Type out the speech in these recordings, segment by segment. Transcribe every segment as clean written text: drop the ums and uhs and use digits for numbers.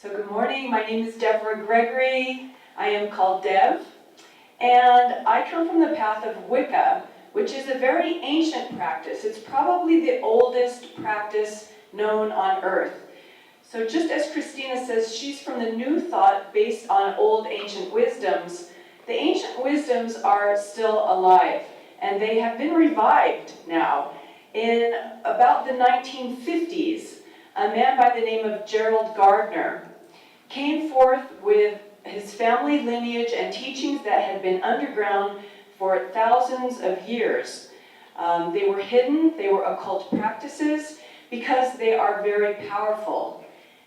So good morning, my name is Devra Gregory. I am called Dev, and I come from the path of Wicca, which is a very ancient practice. It's probably the oldest practice known on earth. So just as Christina says, she's from the new thought based on old ancient wisdoms. The ancient wisdoms are still alive, and they have been revived now. In about the 1950s, a man by the name of Gerald Gardner came forth with his family lineage and teachings that had been underground for thousands of years. They were hidden, they were occult practices, because they are very powerful.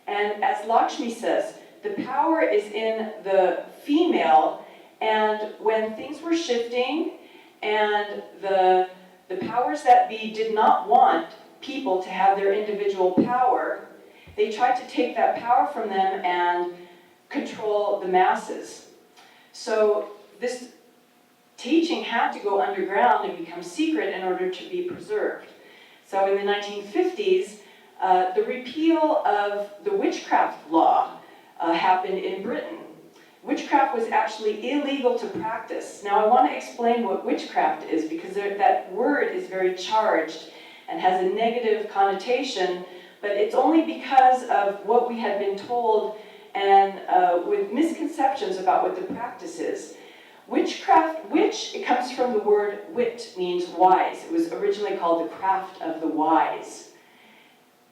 And as Lakshmi says, the power is in the female, and when things were shifting and the powers that be did not want people to have their individual power, they tried to take that power from them and control the masses. So this teaching had to go underground and become secret in order to be preserved. So in the 1950s, the repeal of the Witchcraft Law happened in Britain. Witchcraft was actually illegal to practice. Now I want to explain what witchcraft is, because that word is very charged and has a negative connotation, but it's only because of what we had been told and with misconceptions about what the practice is. Witchcraft, it comes from the word wit, means wise. It was originally called the craft of the wise.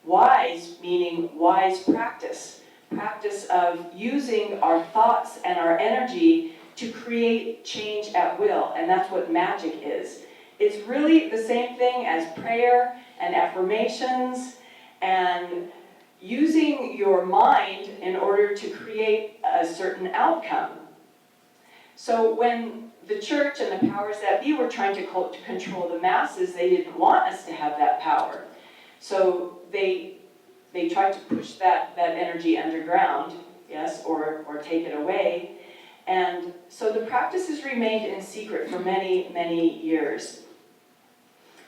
Wise meaning wise practice. Practice of using our thoughts and our energy to create change at will, and that's what magic is. It's really the same thing as prayer and affirmations and using your mind in order to create a certain outcome. So when the church and the powers that be were trying to control the masses, they didn't want us to have that power. So they tried to push that energy underground, yes, or take it away. And so the practices remained in secret for many, many years.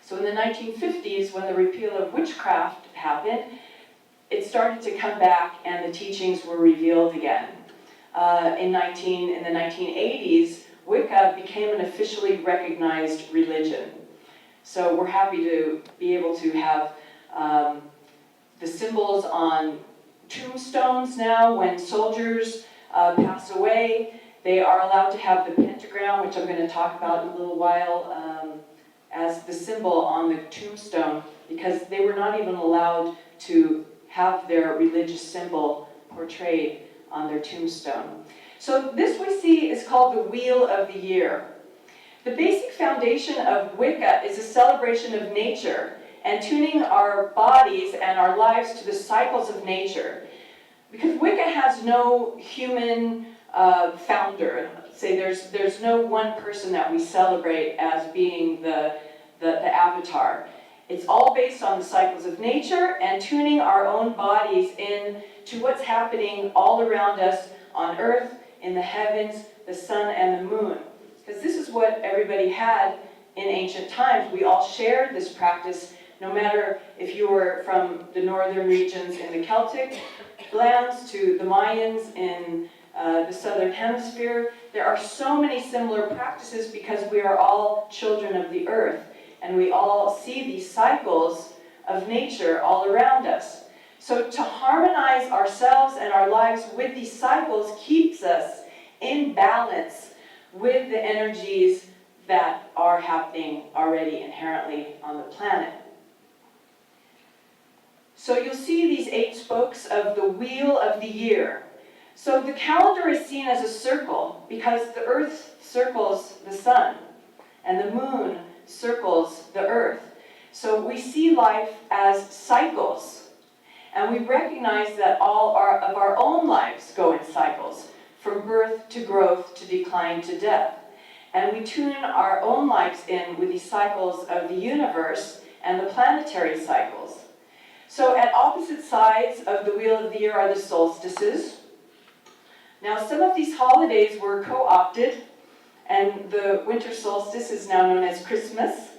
So in the 1950s, when the repeal of witchcraft happened, it started to come back and the teachings were revealed again. In the 1980s, Wicca became an officially recognized religion. So we're happy to be able to have the symbols on tombstones now. When soldiers pass away, they are allowed to have the pentagram, which I'm going to talk about in a little while, as the symbol on the tombstone, because they were not even allowed to have their religious symbol portrayed on their tombstone. So this we see is called the Wheel of the Year. The basic foundation of Wicca is a celebration of nature and tuning our bodies and our lives to the cycles of nature. Because Wicca has no human founder. Say there's no one person that we celebrate as being the avatar. It's all based on the cycles of nature and tuning our own bodies in to what's happening all around us on earth, in the heavens, the sun and the moon. Because this is what everybody had in ancient times. We all shared this practice, no matter if you were from the northern regions in the Celtic lands to the Mayans in the southern hemisphere. There are so many similar practices because we are all children of the earth, and we all see these cycles of nature all around us. So to harmonize ourselves and our lives with these cycles keeps us in balance with the energies that are happening already inherently on the planet. So you'll see these 8 spokes of the Wheel of the Year. So the calendar is seen as a circle because the Earth circles the sun and the moon circles the Earth. So we see life as cycles, and we recognize that all of our own lives go in cycles, from birth to growth to decline to death. And we tune our own lives in with these cycles of the universe and the planetary cycles. So at opposite sides of the Wheel of the Year are the solstices. Now some of these holidays were co-opted, and the winter solstice is now known as Christmas.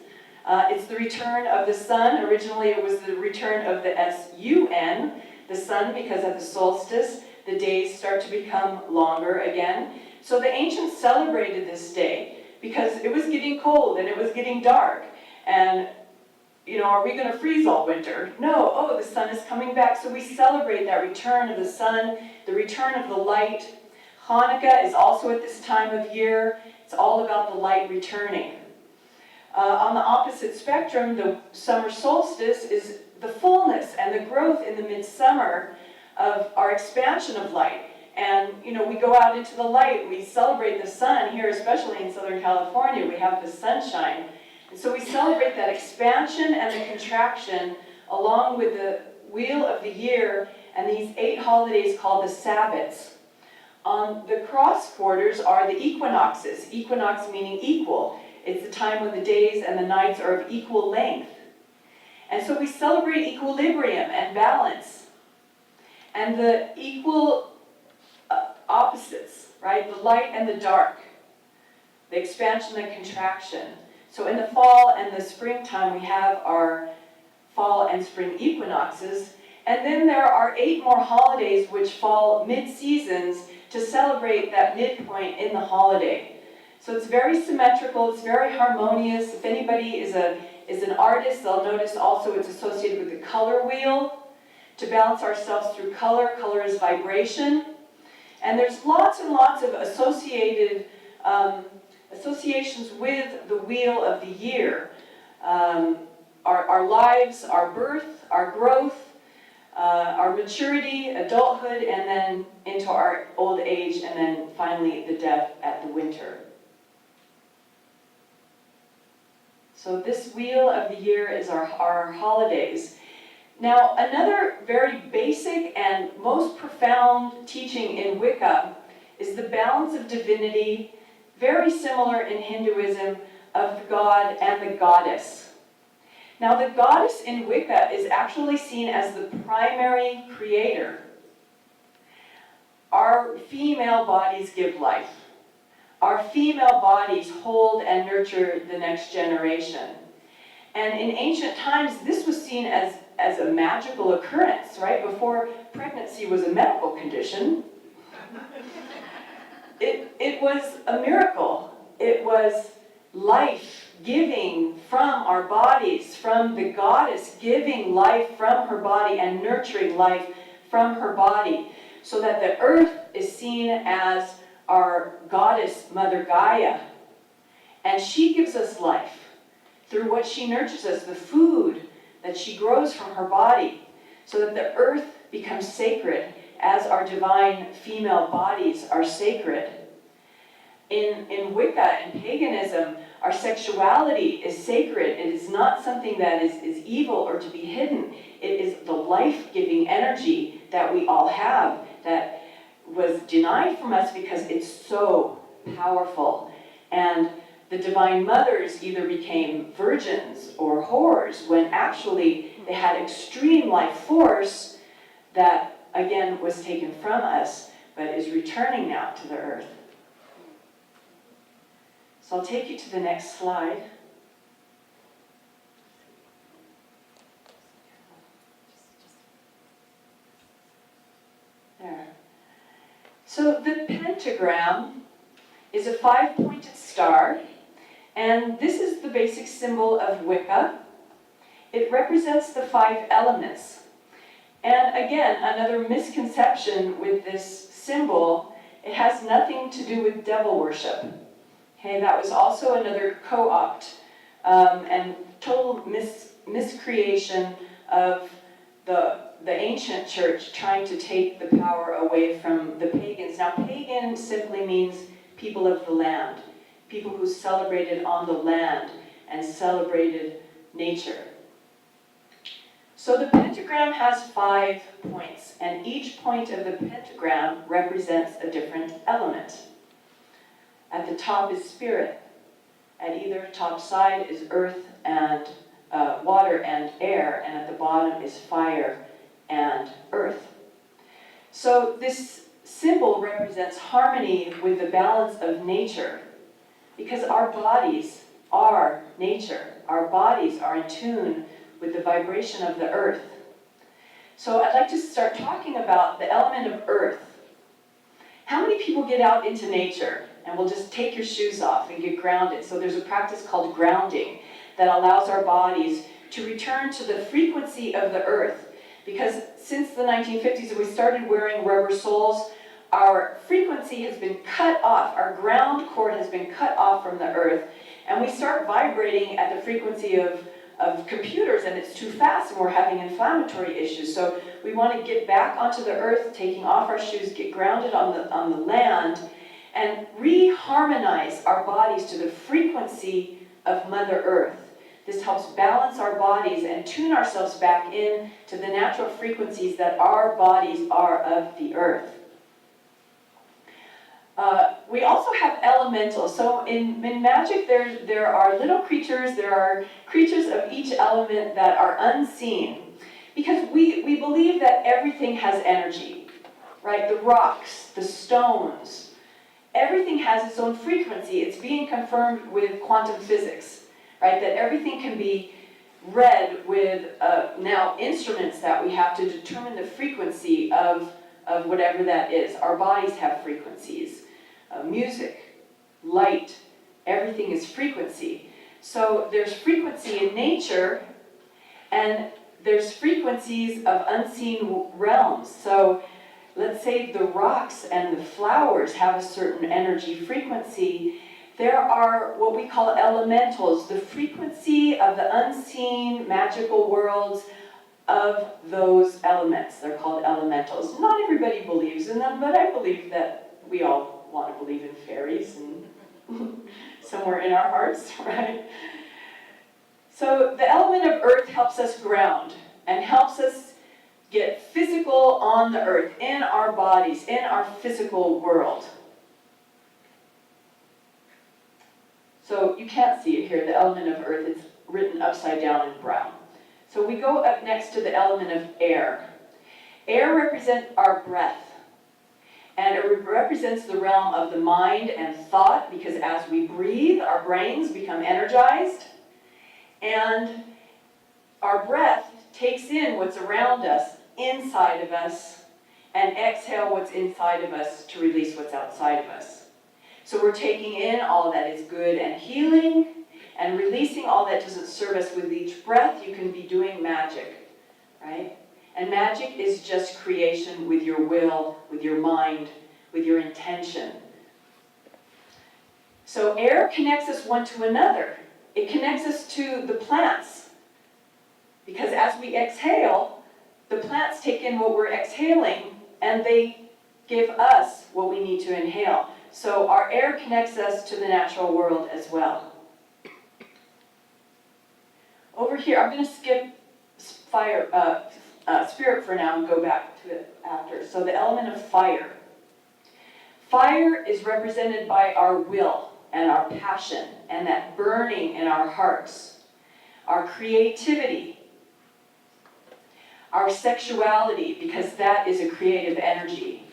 It's the return of the sun. Originally it was the return of the S-U-N, the sun, because of the solstice. the days start to become longer again. So the ancients celebrated this day because it was getting cold and it was getting dark. And, you know, are we going to freeze all winter? No. Oh, the sun is coming back. So we celebrate that return of the sun, the return of the light. Hanukkah is also at this time of year. It's all about the light returning. On the opposite spectrum, the summer solstice is the fullness and the growth in the midsummer of our expansion of light. And, you know, we go out into the light, we celebrate the sun here, especially in Southern California, we have the sunshine. And so we celebrate that expansion and the contraction along with the wheel of the year and these 8 holidays called the Sabbats. On the cross quarters are the equinoxes, equinox meaning equal. It's the time when the days and the nights are of equal length. And so we celebrate equilibrium and balance and the equal opposites, right? The light and the dark, the expansion and contraction. So in the fall and the springtime, we have our fall and spring equinoxes. And then there are 8 more holidays which fall mid-seasons to celebrate that midpoint in the holiday. So it's very symmetrical, it's very harmonious. If anybody is an artist, they'll notice also it's associated with the color wheel to balance ourselves through color. Color is vibration. And there's lots and lots of associated associations with the wheel of the year. Our lives, our birth, our growth, our maturity, adulthood, and then into our old age, and then finally the death at the winter. So this wheel of the year is our holidays. Now, another very basic and most profound teaching in Wicca is the balance of divinity, very similar in Hinduism, of the god and the goddess. Now, the goddess in Wicca is actually seen as the primary creator. Our female bodies give life. Our female bodies hold and nurture the next generation. And in ancient times, this was seen as a magical occurrence, right? Before pregnancy was a medical condition, it was a miracle. It was life giving from our bodies, from the goddess giving life from her body and nurturing life from her body, so that the earth is seen as our goddess, Mother Gaia. And she gives us life through what she nurtures us, the food that she grows from her body, so that the earth becomes sacred as our divine female bodies are sacred. In Wicca and paganism, our sexuality is sacred. It is not something that is evil or to be hidden. It is the life-giving energy that we all have that was denied from us because it's so powerful. And the divine mothers either became virgins or whores when actually they had extreme life force that, again, was taken from us, but is returning now to the earth. So I'll take you to the next slide. There. So the pentagram is a 5-pointed star, and this is the basic symbol of Wicca. It represents the 5 elements. And again, another misconception with this symbol, it has nothing to do with devil worship. Okay, that was also another co-opt and total miscreation of the ancient church trying to take the power away from the pagans. Now, pagan simply means people of the land, people who celebrated on the land and celebrated nature. So the pentagram has 5 points, and each point of the pentagram represents a different element. At the top is spirit. At either top side is earth and water and air, and at the bottom is fire and earth. So this symbol represents harmony with the balance of nature, because our bodies are nature. Our bodies are in tune with the vibration of the earth. So I'd like to start talking about the element of earth. many people get out into nature and will just take your shoes off and get grounded? So there's a practice called grounding that allows our bodies to return to the frequency of the earth. Because since the 1950s, we started wearing rubber soles, our frequency has been cut off, our ground cord has been cut off from the earth, and we start vibrating at the frequency of computers, and it's too fast, and we're having inflammatory issues. So we want to get back onto the earth, taking off our shoes, get grounded on the land, and reharmonize our bodies to the frequency of Mother Earth. This helps balance our bodies and tune ourselves back in to the natural frequencies that our bodies are of the earth. We also have elementals. So in magic, there are little creatures, there are creatures of each element that are unseen. Because we believe that everything has energy, right? The rocks, the stones, everything has its own frequency. It's being confirmed with quantum physics, right? That everything can be read with now instruments that we have to determine the frequency of whatever that is. Our bodies have frequencies. Music, light, everything is frequency. So there's frequency in nature, and there's frequencies of unseen realms. So let's say the rocks and the flowers have a certain energy frequency. There are what we call elementals, the frequency of the unseen magical worlds of those elements. They're called elementals. Not everybody believes in them, but I believe that we all want to believe in fairies and somewhere in our hearts, right? So the element of earth helps us ground and helps us get physical on the earth, in our bodies, in our physical world. So you can't see it here, the element of earth, it's written upside down in brown. So we go up next to the element of air. Air represents our breath. And it represents the realm of the mind and thought, because as we breathe, our brains become energized. And our breath takes in what's around us, inside of us, and exhale what's inside of us to release what's outside of us. So we're taking in all that is good and healing, and releasing all that doesn't serve us. With each breath, you can be doing magic, right? And magic is just creation with your will, with your mind, with your intention. So air connects us one to another. It connects us to the plants. Because as we exhale, the plants take in what we're exhaling, and they give us what we need to inhale. So our air connects us to the natural world as well. Over here, I'm going to skip fire, spirit for now and go back to it after. So the element of fire. Fire is represented by our will and our passion and that burning in our hearts. Our creativity. Our sexuality, because that is a creative energy.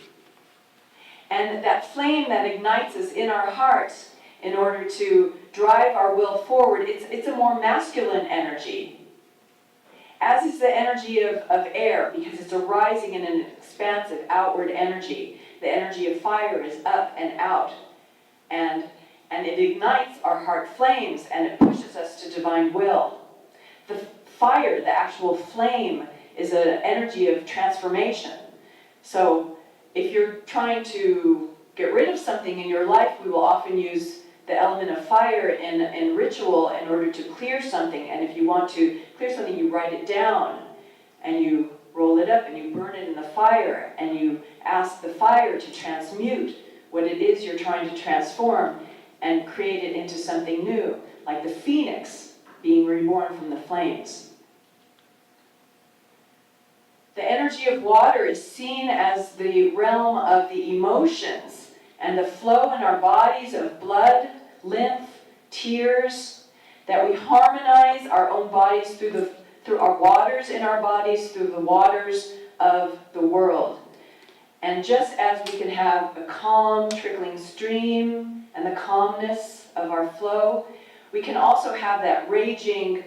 And that flame that ignites us in our hearts in order to drive our will forward, it's a more masculine energy. As is the energy of air, because it's arising in an expansive outward energy. The energy of fire is up and out. And it ignites our heart flames, and it pushes us to divine will. The fire, the actual flame, is an energy of transformation. So if you're trying to get rid of something in your life, we will often use the element of fire in ritual in order to clear something. And if you want to clear something, you write it down, and you roll it up, and you burn it in the fire, and you ask the fire to transmute what it is you're trying to transform and create it into something new, like the phoenix being reborn from the flames. The energy of water is seen as the realm of the emotions and the flow in our bodies of blood, lymph, tears, that we harmonize our own bodies through our waters in our bodies, through the waters of the world. And just as we can have a calm, trickling stream and the calmness of our flow, we can also have that raging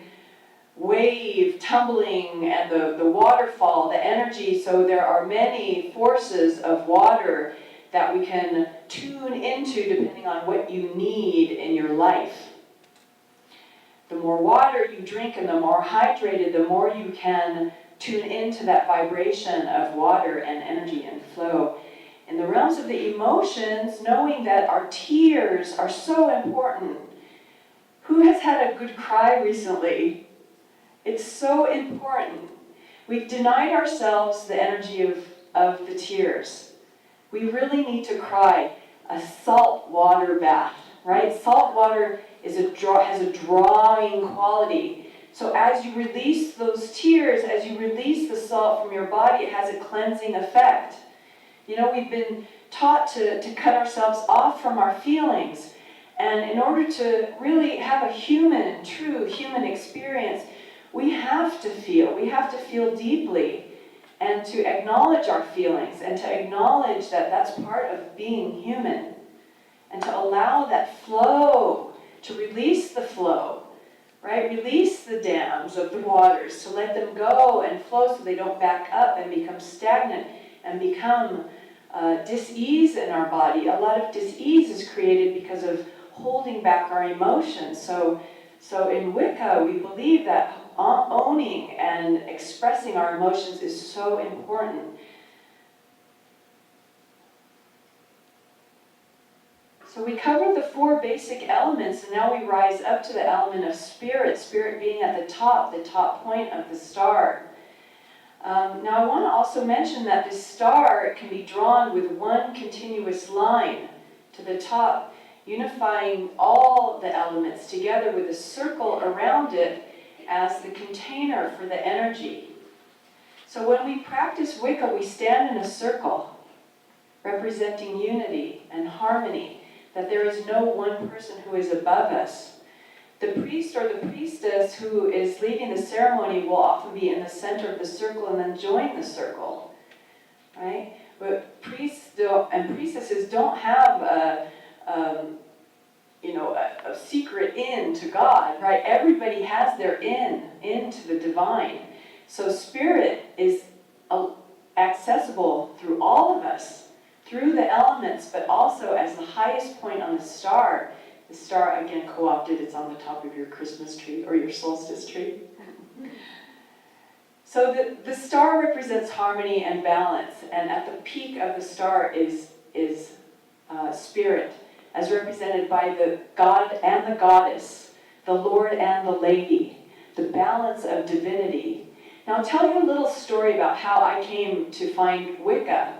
wave tumbling and the waterfall, the energy. So there are many forces of water that we can tune into depending on what you need in your life. The more water you drink and the more hydrated, the more you can tune into that vibration of water and energy and flow. In the realms of the emotions, knowing that our tears are so important. Who has had a good cry recently? It's so important. We've denied ourselves the energy of the tears. We really need to cry. A salt water bath, right? Salt water has a drawing quality. So as you release those tears, as you release the salt from your body, it has a cleansing effect. You know, we've been taught to cut ourselves off from our feelings. And in order to really have a true human experience, we have to feel deeply, and to acknowledge our feelings, and to acknowledge that that's part of being human, and to allow that flow, to release the flow, right? Release the dams of the waters, to let them go and flow so they don't back up and become stagnant and become dis-ease in our body. A lot of dis-ease is created because of holding back our emotions. So in Wicca, we believe that owning and expressing our emotions is so important. So we covered the 4 basic elements, and now we rise up to the element of spirit, spirit being at the top point of the star. Now I want to also mention that this star can be drawn with one continuous line to the top, unifying all the elements together with a circle around it as the container for the energy. So when we practice Wicca, we stand in a circle representing unity and harmony, that there is no one person who is above us. The priest or the priestess who is leading the ceremony will often be in the center of the circle and then join the circle, right? But priests and priestesses don't have a secret in to God, right? Everybody has their into the divine. So spirit is accessible through all of us, through the elements, but also as the highest point on the star. The star, again, co-opted, it's on the top of your Christmas tree or your solstice tree. So the star represents harmony and balance, and at the peak of the star is spirit, as represented by the god and the goddess, the Lord and the Lady, the balance of divinity. Now I'll tell you a little story about how I came to find Wicca.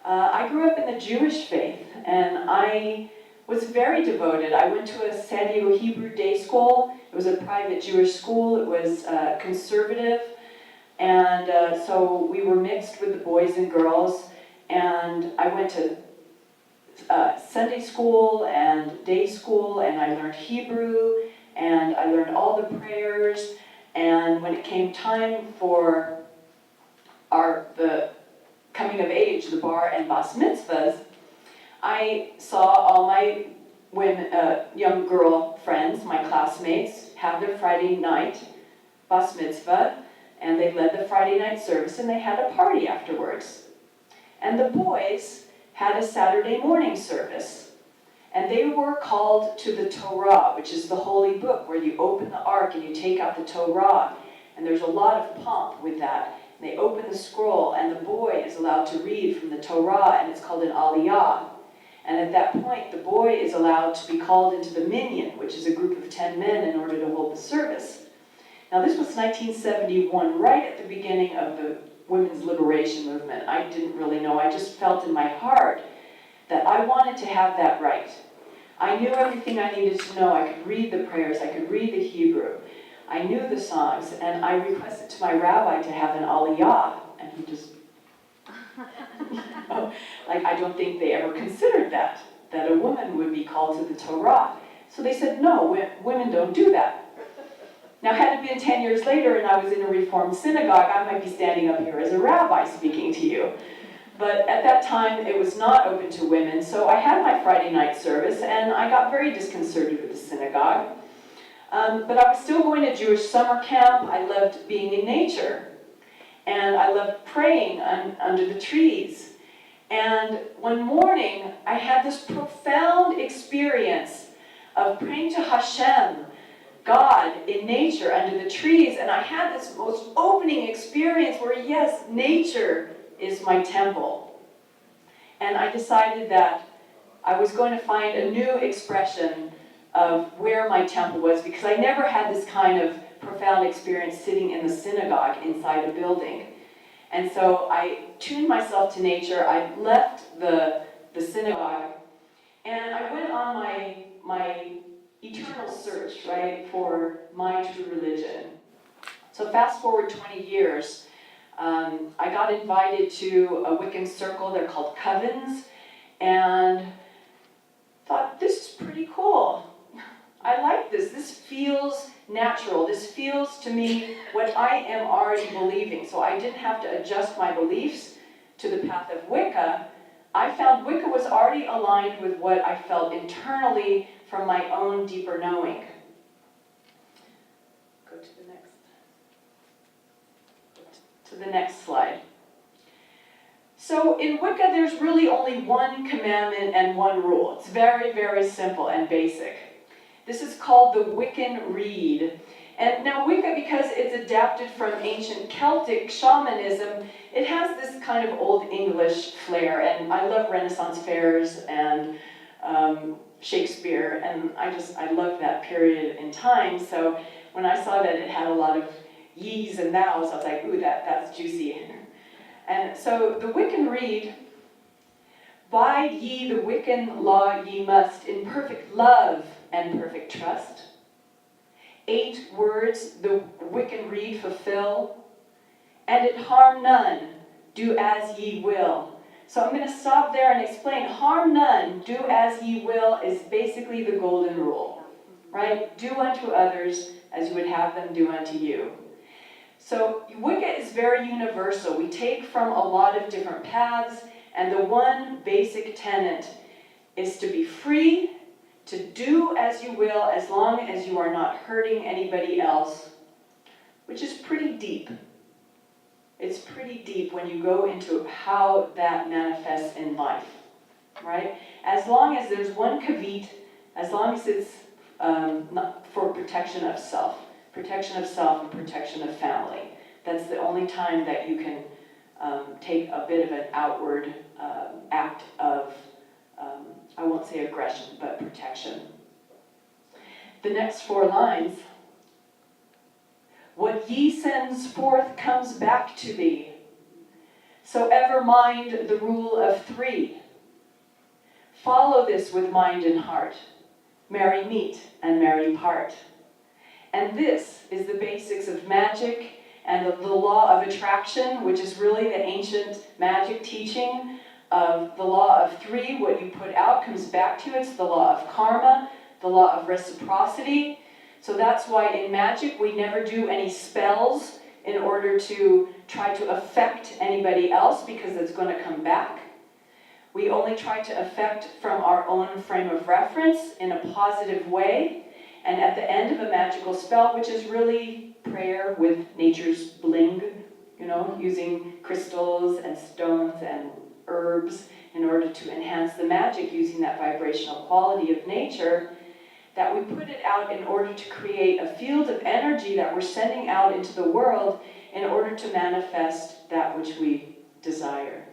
I grew up in the Jewish faith, and I was very devoted. I went to a San Diego Hebrew day school. It was a private Jewish school. It was conservative, and so we were mixed with the boys and girls, and I went to Sunday school and day school, and I learned Hebrew, and I learned all the prayers, and when it came time for the coming of age, the bar and bas mitzvahs, I saw all my young girl friends, my classmates, have their Friday night bas mitzvah, and they led the Friday night service, and they had a party afterwards. And the boys had a Saturday morning service, and they were called to the Torah, which is the holy book where you open the ark and you take out the Torah, and there's a lot of pomp with that. And they open the scroll, and the boy is allowed to read from the Torah, and it's called an aliyah. And at that point, the boy is allowed to be called into the minyan, which is a group of 10 men, in order to hold the service. Now this was 1971, right at the beginning of the women's liberation movement. I didn't really know. I just felt in my heart that I wanted to have that right. I knew everything I needed to know. I could read the prayers. I could read the Hebrew. I knew the songs, and I requested to my rabbi to have an aliyah, and he just, I don't think they ever considered that a woman would be called to the Torah. So they said, no, women don't do that. Now, had it been 10 years later and I was in a Reformed synagogue, I might be standing up here as a rabbi speaking to you. But at that time, it was not open to women, so I had my Friday night service, and I got very disconcerted with the synagogue. But I was still going to Jewish summer camp. I loved being in nature, and I loved praying under the trees. And one morning, I had this profound experience of praying to Hashem, God in nature, under the trees, and I had this most opening experience where, yes, nature is my temple. And I decided that I was going to find a new expression of where my temple was, because I never had this kind of profound experience sitting in the synagogue inside a building. And so I tuned myself to nature. I left the synagogue, and I went on my eternal search, right, for my true religion. So fast forward 20 years, I got invited to a Wiccan circle. They're called covens, and thought, this is pretty cool. I like this. This feels natural. This feels to me what I am already believing. So I didn't have to adjust my beliefs to the path of Wicca. I found Wicca was already aligned with what I felt internally from my own deeper knowing. Go to the next slide. So in Wicca, there's really only one commandment and one rule. It's very, very simple and basic. This is called the Wiccan Rede. And now Wicca, because it's adapted from ancient Celtic shamanism, it has this kind of Old English flair. And I love Renaissance fairs and Shakespeare, and I love that period in time. So when I saw that it had a lot of ye's and thou's, I was like, ooh, that's juicy. And so the Wiccan Rede, bide ye the Wiccan law ye must, in perfect love and perfect trust. 8 words the Wiccan Rede fulfill, and it harm none, do as ye will. So I'm going to stop there and explain. Harm none, do as ye will is basically the golden rule, right? Do unto others as you would have them do unto you. So Wicca is very universal. We take from a lot of different paths, and the one basic tenet is to be free, to do as you will, as long as you are not hurting anybody else, which is pretty deep. It's pretty deep when you go into how that manifests in life, right? As long as there's one kavit, as long as it's not for protection of self and protection of family. That's the only time that you can take a bit of an outward act of, I won't say aggression, but protection. The next 4 lines. What ye sends forth comes back to thee. So ever mind the rule of 3. Follow this with mind and heart. Merry meet and merry part. And this is the basics of magic and the law of attraction, which is really the ancient magic teaching of the law of 3. What you put out comes back to you. It's the law of karma, the law of reciprocity. So that's why in magic we never do any spells in order to try to affect anybody else, because it's going to come back. We only try to affect from our own frame of reference in a positive way. And at the end of a magical spell, which is really prayer with nature's bling, using crystals and stones and herbs in order to enhance the magic, using that vibrational quality of nature, that we put it out in order to create a field of energy that we're sending out into the world in order to manifest that which we desire.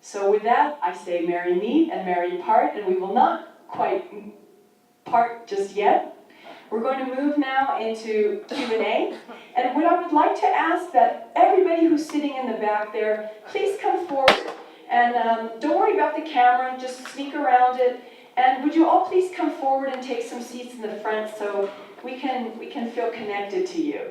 So with that, I say merry meet and merry part, and we will not quite part just yet. We're going to move now into Q&A. And what I would like to ask that everybody who's sitting in the back there, please come forward. And don't worry about the camera, just sneak around it. And would you all please come forward and take some seats in the front so we can feel connected to you.